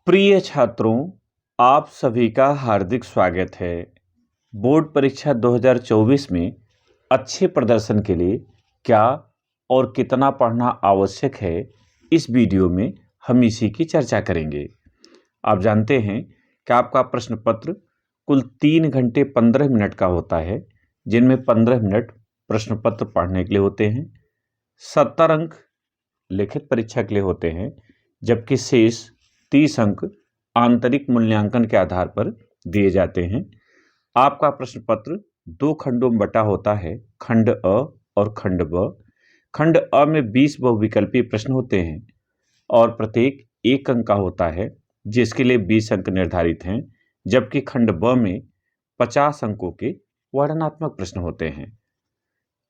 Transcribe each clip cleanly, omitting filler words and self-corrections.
प्रिय छात्रों, आप सभी का हार्दिक स्वागत है। बोर्ड परीक्षा 2024 में अच्छे प्रदर्शन के लिए क्या और कितना पढ़ना आवश्यक है, इस वीडियो में हम इसी की चर्चा करेंगे। आप जानते हैं कि आपका प्रश्न पत्र कुल 3 घंटे 15 मिनट का होता है, जिनमें 15 मिनट प्रश्न पत्र पढ़ने के लिए होते हैं, 70 अंक लिखित परीक्षा के लिए होते हैं, जबकि शेष 30 अंक आंतरिक मूल्यांकन के आधार पर दिए जाते हैं। आपका प्रश्न पत्र 2 खंडों में बटा होता है, खंड अ और खंड ब। खंड अ में 20 बहुविकल्पीय प्रश्न होते हैं और प्रत्येक 1 अंक का होता है, जिसके लिए 20 अंक निर्धारित हैं, जबकि खंड ब में 50 अंकों के वर्णनात्मक प्रश्न होते हैं।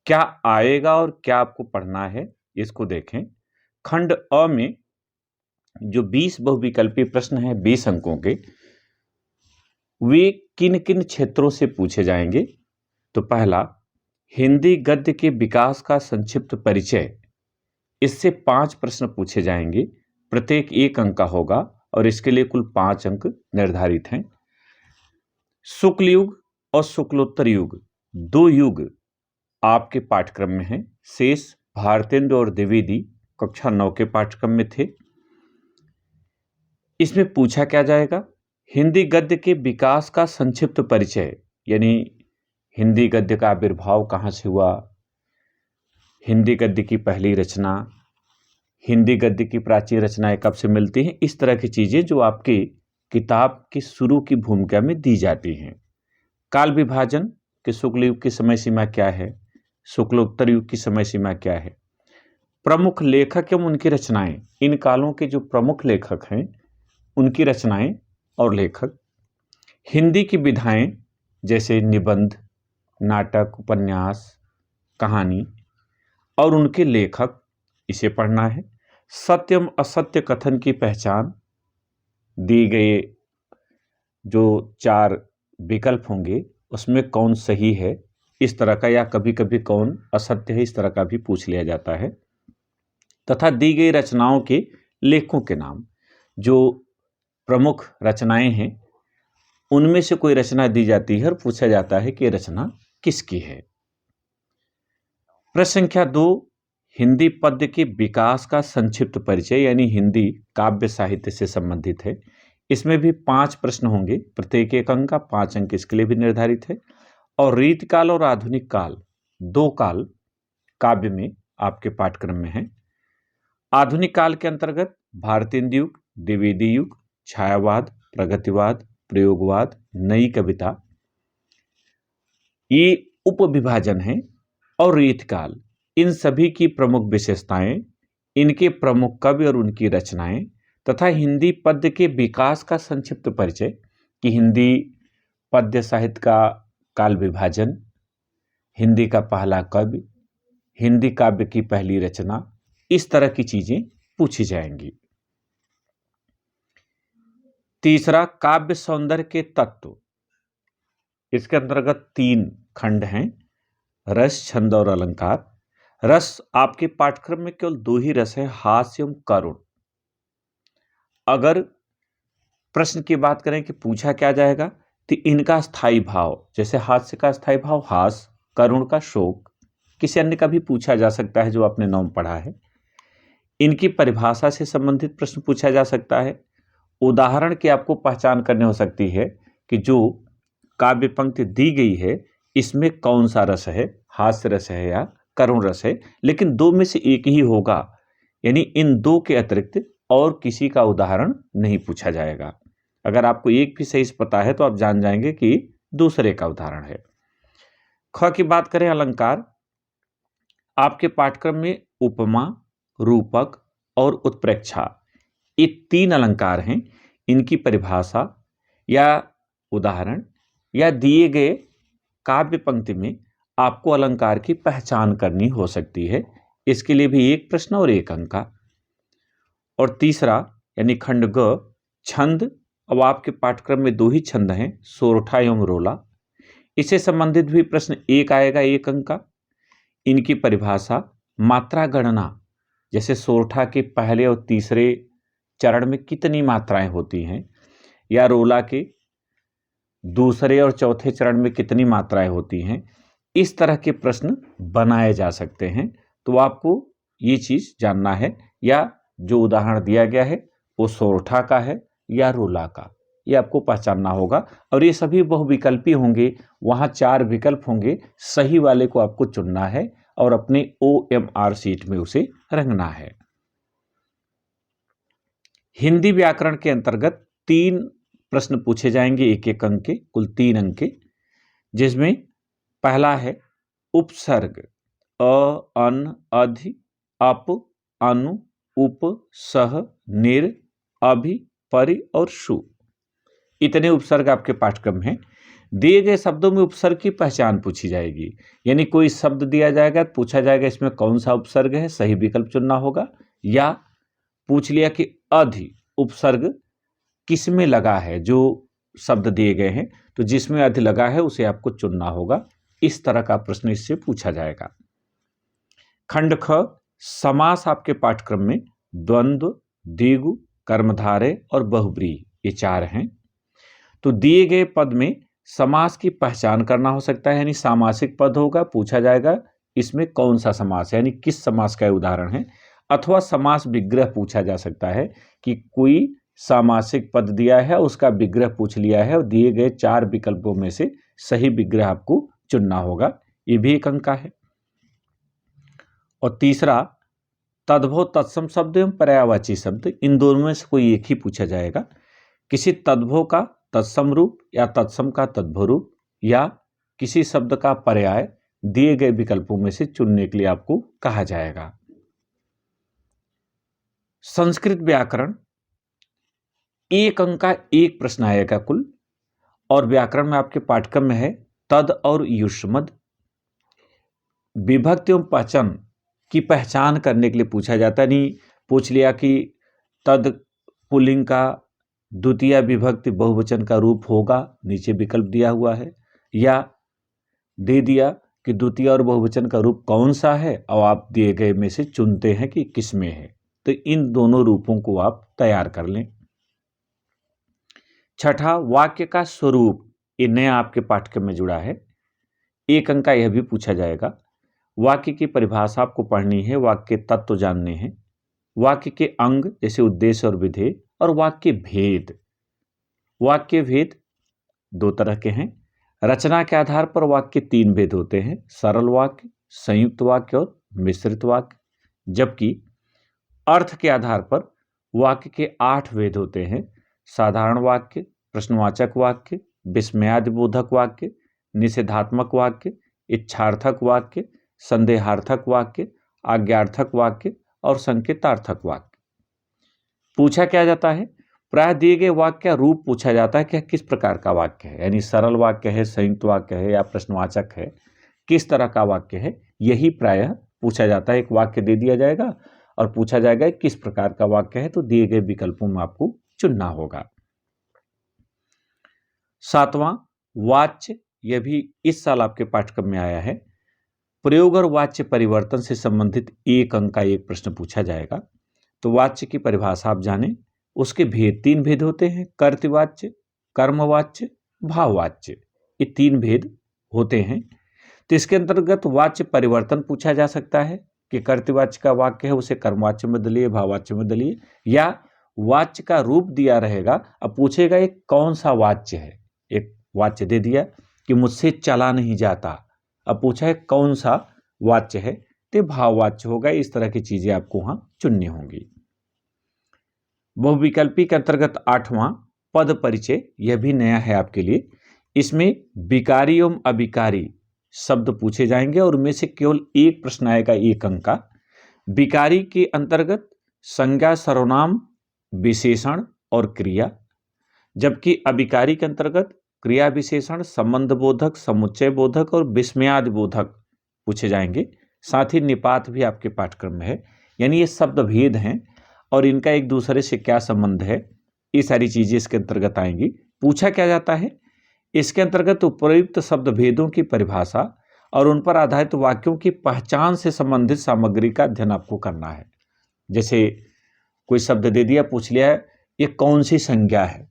क्या आएगा और क्या आपको पढ़ना है, इसको देखें। खंड अ में जो 20 बहुविकल्पीय प्रश्न हैं 20 अंकों के, वे किन किन क्षेत्रों से पूछे जाएंगे? तो पहला, हिंदी गद्य के विकास का संक्षिप्त परिचय। इससे 5 प्रश्न पूछे जाएंगे, प्रत्येक 1 अंक का होगा और इसके लिए कुल 5 अंक निर्धारित हैं। शुक्ल युग और शुक्लोत्तर युग, 2 युग आपके पाठ्यक्रम में हैं। शेष भारतेंदु और द्विवेदी कक्षा 9 के पाठ्यक्रम में थे। इसमें पूछा क्या जाएगा? हिंदी गद्य के विकास का संक्षिप्त परिचय, यानी हिंदी गद्य का आविर्भाव कहाँ से हुआ, हिंदी गद्य की पहली रचना, हिंदी गद्य की प्राचीन रचनाएं कब से मिलती हैं, इस तरह की चीजें जो आपकी किताब की शुरू की भूमिका में दी जाती हैं। काल विभाजन के शुक्ल युग की समय सीमा क्या है, शुक्लोत्तर युग की समय सीमा क्या है, प्रमुख लेखक एवं उनकी रचनाएं, इन कालों के जो प्रमुख लेखक हैं उनकी रचनाएं और लेखक, हिंदी की विधाएं जैसे निबंध, नाटक, उपन्यास, कहानी और उनके लेखक, इसे पढ़ना है। सत्य एवं असत्य कथन की पहचान, दिए गए जो 4 विकल्प होंगे उसमें कौन सही है, इस तरह का, या कभी कभी कौन असत्य है, इस तरह का भी पूछ लिया जाता है। तथा दी गई रचनाओं के लेखकों के नाम, जो प्रमुख रचनाएं हैं उनमें से कोई रचना दी जाती है और पूछा जाता है कि यह रचना किसकी है। प्रश्न संख्या 2, हिंदी पद्य के विकास का संक्षिप्त परिचय, यानी हिंदी काव्य साहित्य से संबंधित है। इसमें भी 5 प्रश्न होंगे, प्रत्येक 1 अंक का, 5 अंक इसके लिए भी निर्धारित है। और रीतकाल और आधुनिक काल, 2 काल काव्य में आपके पाठ्यक्रम में है। आधुनिक काल के अंतर्गत भारतेंदु युग, द्विवेदी युग, छायावाद, प्रगतिवाद, प्रयोगवाद, नई कविता, ये उपविभाजन है। और रीतकाल, इन सभी की प्रमुख विशेषताएं, इनके प्रमुख कवि और उनकी रचनाएं, तथा हिंदी पद्य के विकास का संक्षिप्त परिचय कि हिंदी पद्य साहित्य का काल विभाजन, हिंदी का पहला कवि, हिंदी काव्य की पहली रचना, इस तरह की चीजें पूछी जाएंगी। तीसरा, काव्य सौंदर्य के तत्व। इसके अंतर्गत 3 खंड हैं, रस, छंद और अलंकार। रस, आपके पाठ्यक्रम में केवल 2 ही रस है, हास्य एवं करुण। अगर प्रश्न की बात करें कि पूछा क्या जाएगा, तो इनका स्थायी भाव, जैसे हास्य का स्थायी भाव हास, करुण का शोक, किसी अन्य का भी पूछा जा सकता है जो आपने नाम पढ़ा है। इनकी परिभाषा से संबंधित प्रश्न पूछा जा सकता है। उदाहरण की आपको पहचान करनी हो सकती है कि जो काव्य पंक्ति दी गई है इसमें कौन सा रस है, हास्य रस है या करुण रस है, लेकिन 2 में से एक ही होगा, यानी इन 2 के अतिरिक्त और किसी का उदाहरण नहीं पूछा जाएगा। अगर आपको एक भी सही पता है तो आप जान जाएंगे कि दूसरे का उदाहरण है। ख की बात करें, अलंकार, आपके पाठ्यक्रम में उपमा, रूपक और उत्प्रेक्षा, ये 3 अलंकार हैं। इनकी परिभाषा या उदाहरण या दिए गए काव्य पंक्ति में आपको अलंकार की पहचान करनी हो सकती है। इसके लिए भी 1 प्रश्न और 1 अंक का। और तीसरा, यानी खंड ग, छंद। अब आपके पाठ्यक्रम में 2 ही छंद हैं, सोरठा एवं रोला। इससे संबंधित भी प्रश्न 1 आएगा, 1 अंक का। इनकी परिभाषा, मात्रा गणना, जैसे सोरठा के पहले और तीसरे चरण में कितनी मात्राएं होती हैं, या रोला के दूसरे और चौथे चरण में कितनी मात्राएं होती हैं। इस तरह के प्रश्न बनाए जा सकते हैं। तो आपको ये चीज जानना है, या जो उदाहरण दिया गया है वो सोरठा का है या रोला का, ये आपको पहचानना होगा। और ये सभी बहुविकल्पी होंगे, वहां 4 विकल्प होंगे, सही वाले को आपको चुनना है और अपने OMR शीट में उसे रंगना है। हिंदी व्याकरण के अंतर्गत 3 प्रश्न पूछे जाएंगे, 1-1 अंक के, कुल 3 अंक के, जिसमें पहला है उपसर्ग अ, अन, अधि, अप, अनु, उप, सह, निर, अभि, परि और शु। इतने उपसर्ग आपके पाठ्यक्रम हैं। दिए गए शब्दों में उपसर्ग की पहचान पूछी जाएगी, यानी कोई शब्द दिया जाएगा तो पूछा जाएगा इसमें कौन सा उपसर्ग है, सही विकल्प चुनना होगा। या पूछ लिया कि अधि उपसर्ग किसमें लगा है, जो शब्द दिए गए हैं तो जिसमें अधि लगा है उसे आपको चुनना होगा। इस तरह का प्रश्न इससे पूछा जाएगा। खंड ख, समास आपके पाठ्यक्रम में द्वंद्व, द्विगु, कर्मधारय और बहुब्रीहि, ये 4 हैं। तो दिए गए पद में समास की पहचान करना हो सकता है, यानी सामासिक पद होगा, पूछा जाएगा इसमें कौन सा समास है, यानी किस समास का उदाहरण है। अथवा समास विग्रह पूछा जा सकता है कि कोई सामासिक पद दिया है, उसका विग्रह पूछ लिया है और दिए गए 4 विकल्पों में से सही विग्रह आपको चुनना होगा, ये भी 1 अंक का है। और तीसरा तद्भव तत्सम शब्द एवं पर्यायवाची शब्द, इन दोनों में से कोई एक ही पूछा जाएगा। किसी तद्भव का तत्सम रूप या तत्सम का तद्भव रूप या किसी शब्द का पर्याय दिए गए विकल्पों में से चुनने के लिए आपको कहा जाएगा। संस्कृत व्याकरण 1 अंक का 1 प्रश्न आएगा कुल, और व्याकरण में आपके पाठ्यक्रम में है तद और युष्मद। विभक्ति एवं पहचान की पहचान करने के लिए पूछा जाता है, नहीं पूछ लिया कि तद पुल्लिंग का द्वितीय विभक्ति बहुवचन का रूप होगा, नीचे विकल्प दिया हुआ है, या दे दिया कि द्वितीय और बहुवचन का रूप कौन सा है और आप दिए गए में से चुनते हैं कि किस में है। तो इन दोनों रूपों को आप तैयार कर लें। छठा वाक्य का स्वरूप, ये नया आपके पाठ्यक्रम में जुड़ा है, 1 अंक का यह भी पूछा जाएगा। वाक्य की परिभाषा आपको पढ़नी है, वाक्य के तत्व जानने हैं, वाक्य के अंग जैसे उद्देश्य और विधेय, और वाक्य भेद। वाक्य भेद 2 तरह के हैं। रचना के आधार पर वाक्य 3 भेद होते हैं, सरल वाक्य, संयुक्त वाक्य और मिश्रित वाक्य। जबकि अर्थ के आधार पर वाक्य के 8 भेद होते हैं, साधारण वाक्य, प्रश्नवाचक वाक्य, विस्मयादिबोधक वाक्य, निषेधात्मक वाक्य, इच्छार्थक वाक्य, संदेहार्थक वाक्य, आज्ञार्थक वाक्य और संकेतार्थक वाक्य। पूछा क्या जाता है, प्राय दिए गए वाक्य का रूप पूछा जाता है कि किस प्रकार का वाक्य है, यानी सरल वाक्य है, संयुक्त वाक्य है या प्रश्नवाचक है, किस तरह का वाक्य है, यही प्रायः पूछा जाता है। एक वाक्य दे दिया जाएगा और पूछा जाएगा किस प्रकार का वाक्य है, तो दिए गए विकल्पों में आपको चुनना होगा। 7वां वाच्य, यह भी इस साल आपके पाठ्यक्रम में आया है। प्रयोग और वाच्य परिवर्तन से संबंधित 1 अंक का 1 प्रश्न पूछा जाएगा। तो वाच्य की परिभाषा आप जानें, उसके भेद 3 भेद होते हैं, कर्तृवाच्य, कर्मवाच्य, भाववाच्य, ये 3 भेद होते हैं। तो इसके अंतर्गत वाच्य परिवर्तन पूछा जा सकता है कि कर्तृवाच्य का वाक्य है उसे कर्मवाच्य में बदलिए, भाववाच्य में बदलिए, या वाच्य का रूप दिया रहेगा, अब पूछेगा एक कौन सा वाच्य है। एक वाच्य दे दिया कि मुझसे चला नहीं जाता, अब पूछा है कौन सा वाच्य है, तो भाववाच्य होगा। इस तरह की चीजें आपको वहां चुननी होंगी। बहुविकल्पी के अंतर्गत 8वां पद परिचय, यह भी नया है आपके लिए। इसमें विकारी एवं अविकारी शब्द पूछे जाएंगे और उनमें से केवल 1 प्रश्न आएगा 1 अंक का। विकारी के अंतर्गत संज्ञा, सर्वनाम, विशेषण और क्रिया, जबकि अविकारी के अंतर्गत क्रिया विशेषण, संबंध बोधक, समुच्चय बोधक और विस्मयादि बोधक पूछे जाएंगे। साथ ही निपात भी आपके पाठ्यक्रम में है, यानी ये शब्द भेद हैं और इनका एक दूसरे से क्या संबंध है, ये सारी चीजें इसके अंतर्गत आएंगी। पूछा क्या जाता है, इसके अंतर्गत उपयुक्त शब्द भेदों की परिभाषा और उन पर आधारित वाक्यों की पहचान से संबंधित सामग्री का अध्ययन आपको करना है। जैसे कोई शब्द दे दिया, पूछ लिया है ये कौन सी संज्ञा है,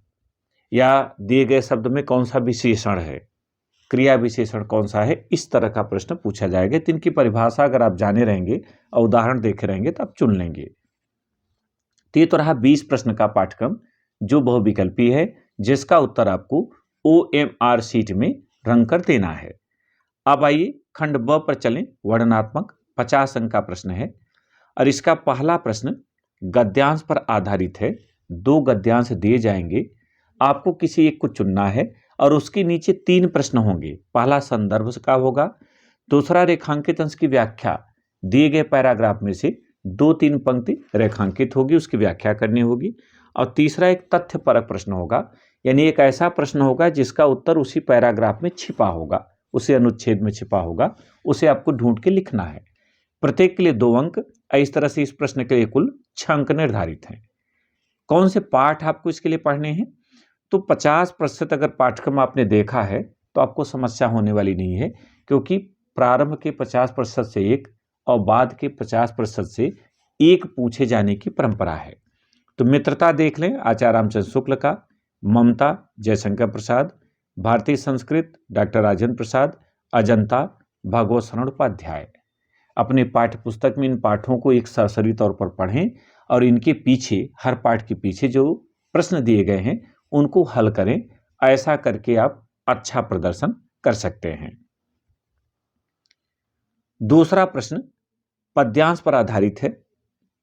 या दिए गए शब्द में कौन सा विशेषण है, क्रिया विशेषण कौन सा है, इस तरह का प्रश्न पूछा जाएगा। तो इनकी परिभाषा अगर आप जाने रहेंगे और उदाहरण देखे रहेंगे तो आप चुन लेंगे। तो ये तो रहा 20 प्रश्न का पाठ्यक्रम जो बहुविकल्पी है, जिसका उत्तर आपको OMR शीट में रंग कर देना है। अब आइए खंड ब पर चलें। वर्णनात्मक 50 अंक का प्रश्न है और इसका पहला प्रश्न गद्यांश पर आधारित है। 2 गद्यांश दिए जाएंगे, आपको किसी एक को चुनना है और उसके नीचे 3 प्रश्न होंगे। पहला संदर्भ का होगा, दूसरा रेखांकित अंश की व्याख्या, दिए गए पैराग्राफ में से 2-3 पंक्ति रेखांकित होगी, उसकी व्याख्या करनी होगी, और तीसरा एक तथ्यपरक प्रश्न होगा, यानी एक ऐसा प्रश्न होगा जिसका उत्तर उसी पैराग्राफ में छिपा होगा, उसी अनुच्छेद में छिपा होगा, उसे आपको ढूंढ के लिखना है। प्रत्येक के लिए 2 अंक। इस तरह से इस प्रश्न के लिए कुल 6 अंक निर्धारित हैं। कौन से पाठ आपको इसके लिए पढ़ने हैं? तो 50% अगर पाठ्यक्रम आपने देखा है तो आपको समस्या होने वाली नहीं है, क्योंकि प्रारंभ के 50% से 1 और बाद के 50% से 1 पूछे जाने की परंपरा है। तो मित्रता देख लें आचार्य रामचंद्र शुक्ल का, ममता जयशंकर प्रसाद, भारतीय संस्कृत डॉक्टर राजेंद्र प्रसाद, अजंता भागवत शरण उपाध्याय। अपने पाठ्य पुस्तक में इन पाठों को एक सरसरी तौर पर पढ़ें और इनके पीछे, हर पाठ के पीछे जो प्रश्न दिए गए हैं उनको हल करें। ऐसा करके आप अच्छा प्रदर्शन कर सकते हैं। दूसरा प्रश्न पद्यांश पर आधारित है।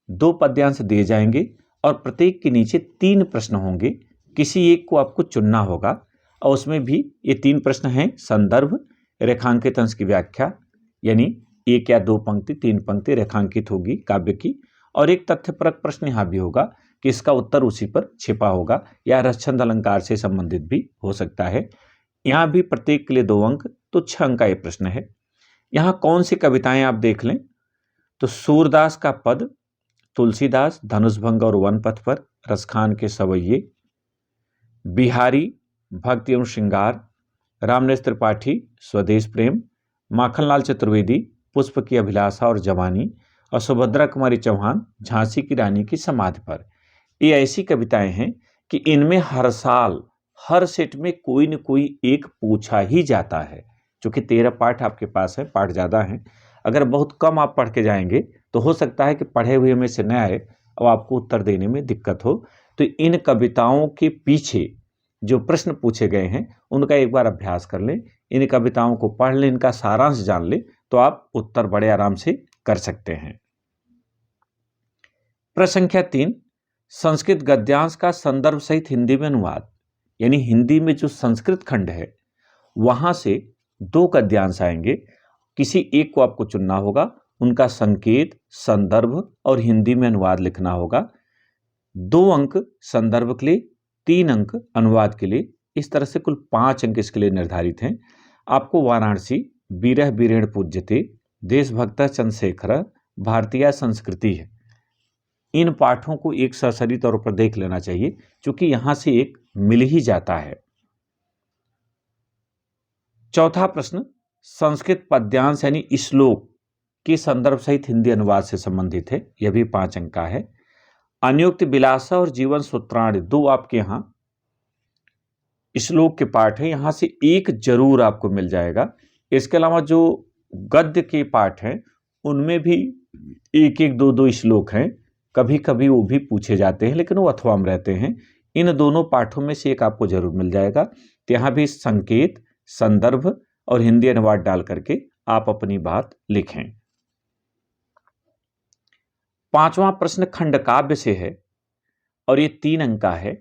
2 पद्यांश दिए जाएंगे और प्रत्येक के नीचे 3 प्रश्न होंगे। किसी एक को आपको चुनना होगा और उसमें भी ये 3 प्रश्न हैं। संदर्भ, रेखांकित अंश की व्याख्या, यानी 1 या 2 पंक्ति, 3 पंक्ति रेखांकित होगी काव्य की, और एक तथ्यपरक प्रश्न यहाँ भी होगा कि इसका उत्तर उसी पर छिपा होगा या रसछंद अलंकार से संबंधित भी हो सकता है। यहाँ भी प्रत्येक के लिए 2 अंक, तो 6 अंक का ये प्रश्न है। यहाँ कौन सी कविताएं आप देख लें तो सूरदास का पद, तुलसीदास धनुषभंग और वनपथ पर, रसखान के सवैये, बिहारी भक्ति एवं श्रृंगार, रामनेश त्रिपाठी स्वदेश प्रेम, माखनलाल चतुर्वेदी पुष्प की अभिलाषा और जवानी, और सुभद्रा कुमारी चौहान झांसी की रानी की समाधि पर। ये ऐसी कविताएं हैं कि इनमें हर साल हर सेट में कोई न कोई एक पूछा ही जाता है। चूंकि 13 पाठ आपके पास है, पाठ ज़्यादा हैं, अगर बहुत कम आप पढ़ के जाएंगे तो हो सकता है कि पढ़े हुए में से न आए और आपको उत्तर देने में दिक्कत हो। तो इन कविताओं के पीछे जो प्रश्न पूछे गए हैं उनका एक बार अभ्यास कर लें, इन कविताओं को पढ़ लें, इनका सारांश जान लें, तो आप उत्तर बड़े आराम से कर सकते हैं। प्रश्न संख्या 3, संस्कृत गद्यांश का संदर्भ सहित हिंदी में अनुवाद, यानी हिंदी में जो संस्कृत खंड है वहां से 2 गद्यांश आएंगे। किसी एक को आपको चुनना होगा, उनका संकेत, संदर्भ और हिंदी में अनुवाद लिखना होगा। 2 अंक संदर्भ के लिए, 3 अंक अनुवाद के लिए। इस तरह से कुल 5 अंक इसके लिए निर्धारित हैं। आपको वाराणसी, बीरह बीरेण पूज्यते, देशभक्त चंद्रशेखर, भारतीय संस्कृति है, इन पाठों को एक सरसरी तौर पर देख लेना चाहिए, क्योंकि यहां से एक मिल ही जाता है। चौथा प्रश्न संस्कृत पद्यांश यानी श्लोक के संदर्भ सहित हिंदी अनुवाद से संबंधित है, यह भी 5 अंक का है। अनुयुक्त विलासा और जीवन सूत्राणि 2 आपके यहां श्लोक के पाठ है, यहां से एक जरूर आपको मिल जाएगा। इसके अलावा जो गद्य के पाठ हैं उनमें भी 1-1, 2-2 श्लोक हैं, कभी कभी वो भी पूछे जाते हैं, लेकिन वो अथवा में रहते हैं। इन दोनों पाठों में से एक आपको जरूर मिल जाएगा। तो यहाँ भी संकेत, संदर्भ और हिंदी अनुवाद डाल करके आप अपनी बात लिखें। 5वां प्रश्न खंड काव्य से है और ये 3 अंक का है।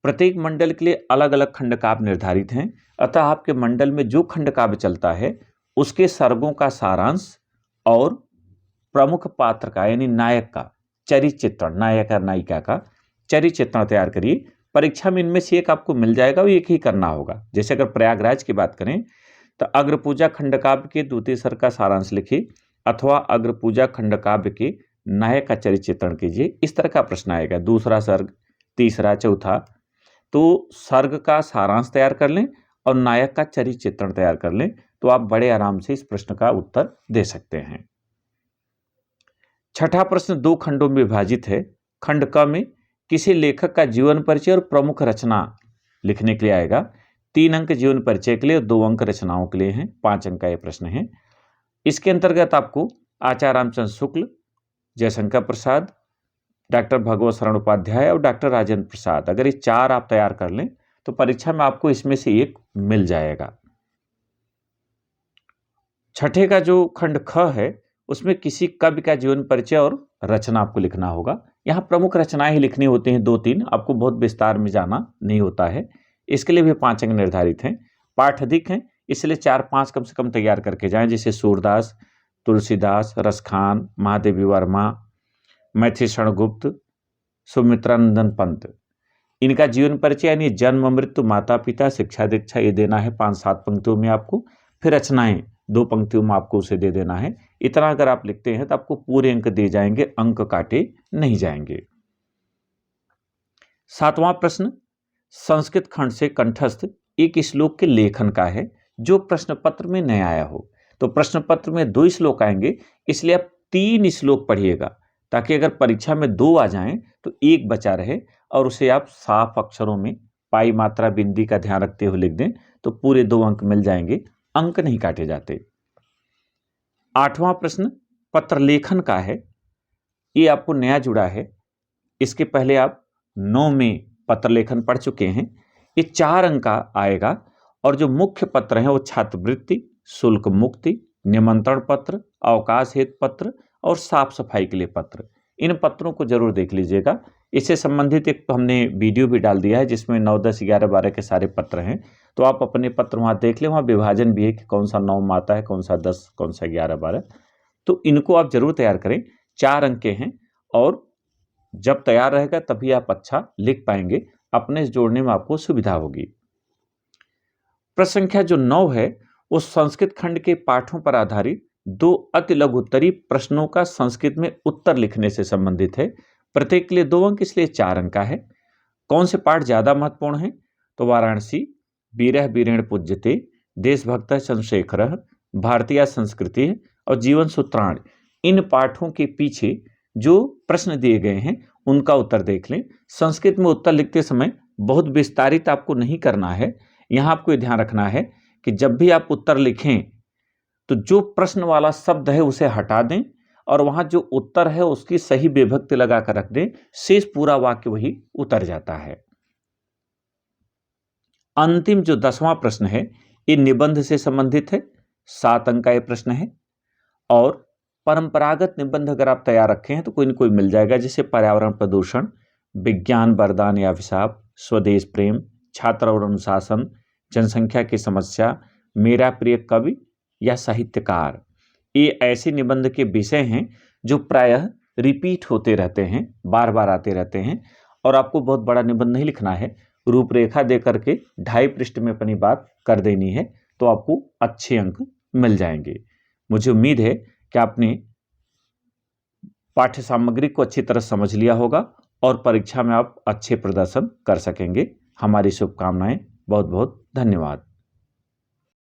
प्रत्येक मंडल के लिए अलग अलग खंड काव्य निर्धारित हैं, अतः आपके मंडल में जो खंड काव्य चलता है उसके सर्गों का सारांश और प्रमुख पात्र का यानी नायक का चरित्र चित्रण, नायक और नायिका का चरित्र चित्रण तैयार करिए। परीक्षा में इनमें से एक आपको मिल जाएगा, वो एक ही करना होगा। जैसे अगर प्रयागराज की बात करें तो अग्रपूजा खंड काव्य के 2 सर्ग का सारांश लिखिए, अथवा अग्रपूजा खंड काव्य के नायक का चरित्र चित्रण कीजिए। इस तरह का प्रश्न आएगा, 2 सर्ग, 3, 4। तो सर्ग का सारांश तैयार कर लें और नायक का चरित्र चित्रण तैयार कर लें, तो आप बड़े आराम से इस प्रश्न का उत्तर दे सकते हैं। छठा प्रश्न 2 खंडों में विभाजित है खंड क में किसी लेखक का जीवन परिचय और प्रमुख रचना लिखने के लिए आएगा। 3 अंक जीवन परिचय के लिए और 2 अंक रचनाओं के लिए हैं। 5 अंक का ये प्रश्न है। इसके अंतर्गत आपको आचार्य रामचंद्र शुक्ल, जयशंकर प्रसाद, डॉक्टर भगवत शरण उपाध्याय और डॉक्टर राजेंद्र प्रसाद, अगर ये 4 आप तैयार कर लें तो परीक्षा में आपको इसमें से एक मिल जाएगा। छठे का जो खंड ख है उसमें किसी कवि का जीवन परिचय और रचना आपको लिखना होगा। यहाँ प्रमुख रचनाएं ही लिखनी होती हैं 2-3, आपको बहुत विस्तार में जाना नहीं होता है। इसके लिए भी 5 अंक निर्धारित हैं। पाठ अधिक हैं इसलिए 4-5 कम से कम तैयार करके जाएं, जैसे सूरदास, तुलसीदास, रसखान, महादेवी वर्मा, मैथिलीशरण गुप्त, सुमित्रानंदन पंत। इनका जीवन परिचय यानी जन्म, मृत्यु, माता पिता, शिक्षा दीक्षा ये देना है 5-7 पंक्तियों में आपको। फिर रचनाएं 2 पंक्तियों में आपको उसे दे देना है। इतना अगर आप लिखते हैं तो आपको पूरे अंक दिए जाएंगे, अंक काटे नहीं जाएंगे। 7वां प्रश्न संस्कृत खंड से कंठस्थ एक श्लोक के लेखन का है जो प्रश्न पत्र में नहीं आया हो। तो प्रश्न पत्र में 2 श्लोक आएंगे, इसलिए आप 3 श्लोक पढ़िएगा ताकि अगर परीक्षा में 2 आ जाएं तो 1 बचा रहे और उसे आप साफ अक्षरों में पाई मात्रा बिंदी का ध्यान रखते हुए लिख दें तो पूरे 2 अंक मिल जाएंगे, अंक नहीं काटे जाते। 8वां प्रश्न पत्र लेखन का है, ये आपको नया जुड़ा है। इसके पहले आप 9 में पत्र लेखन पढ़ चुके हैं। ये 4 अंक का आएगा और जो मुख्य पत्र हैं वो छात्रवृत्ति, शुल्क मुक्ति, निमंत्रण पत्र, अवकाश हेतु पत्र और साफ सफाई के लिए पत्र। इन पत्रों को जरूर देख लीजिएगा। इससे संबंधित एक हमने वीडियो भी डाल दिया है जिसमें 9, 10, 11, 12 के सारे पत्र हैं, तो आप अपने पत्र वहाँ देख लें। वहाँ विभाजन भी है कि कौन सा 9 में आता है, कौन सा 10, कौन सा 11, 12। तो इनको आप जरूर तैयार करें। 4 अंक के हैं और जब तैयार रहेगा तभी आप अच्छा लिख पाएंगे, अपने से जोड़ने में आपको सुविधा होगी। प्रश्न संख्या जो 9 है वो संस्कृत खंड के पाठों पर आधारित 2 अति लघु उत्तरीय प्रश्नों का संस्कृत में उत्तर लिखने से संबंधित है। प्रत्येक के लिए 2 अंक, इसलिए 4 अंक का है। कौन से पाठ ज्यादा महत्वपूर्ण है? तो वाराणसी, वीरः वीरेण पूज्यते, देशभक्त चंद्रशेखर, भारतीय संस्कृति और जीवन सूत्राण। इन पाठों के पीछे जो प्रश्न दिए गए हैं उनका उत्तर देख लें। संस्कृत में उत्तर लिखते समय बहुत विस्तारित आपको नहीं करना है। यहां आपको ये ध्यान रखना है कि जब भी आप उत्तर लिखें तो जो प्रश्न वाला शब्द है उसे हटा दें और वहां जो उत्तर है उसकी सही विभक्ति लगाकर रख दें, शेष पूरा वाक्य वही उतर जाता है। अंतिम जो 10वां प्रश्न है ये निबंध से संबंधित है। 7 अंक का ये प्रश्न है और परंपरागत निबंध अगर आप तैयार रखे हैं तो कोई न कोई मिल जाएगा, जैसे पर्यावरण प्रदूषण, विज्ञान वरदान या अभिशाप, स्वदेश प्रेम, छात्र और अनुशासन, जनसंख्या की समस्या, मेरा प्रिय कवि या साहित्यकार। ये ऐसे निबंध के विषय हैं जो प्रायः रिपीट होते रहते हैं, बार बार आते रहते हैं और आपको बहुत बड़ा निबंध नहीं लिखना है। रूपरेखा दे करके 2.5 पृष्ठ में अपनी बात कर देनी है तो आपको अच्छे अंक मिल जाएंगे। मुझे उम्मीद है कि आपने पाठ्य सामग्री को अच्छी तरह समझ लिया होगा और परीक्षा में आप अच्छे प्रदर्शन कर सकेंगे। हमारी शुभकामनाएं। बहुत बहुत धन्यवाद।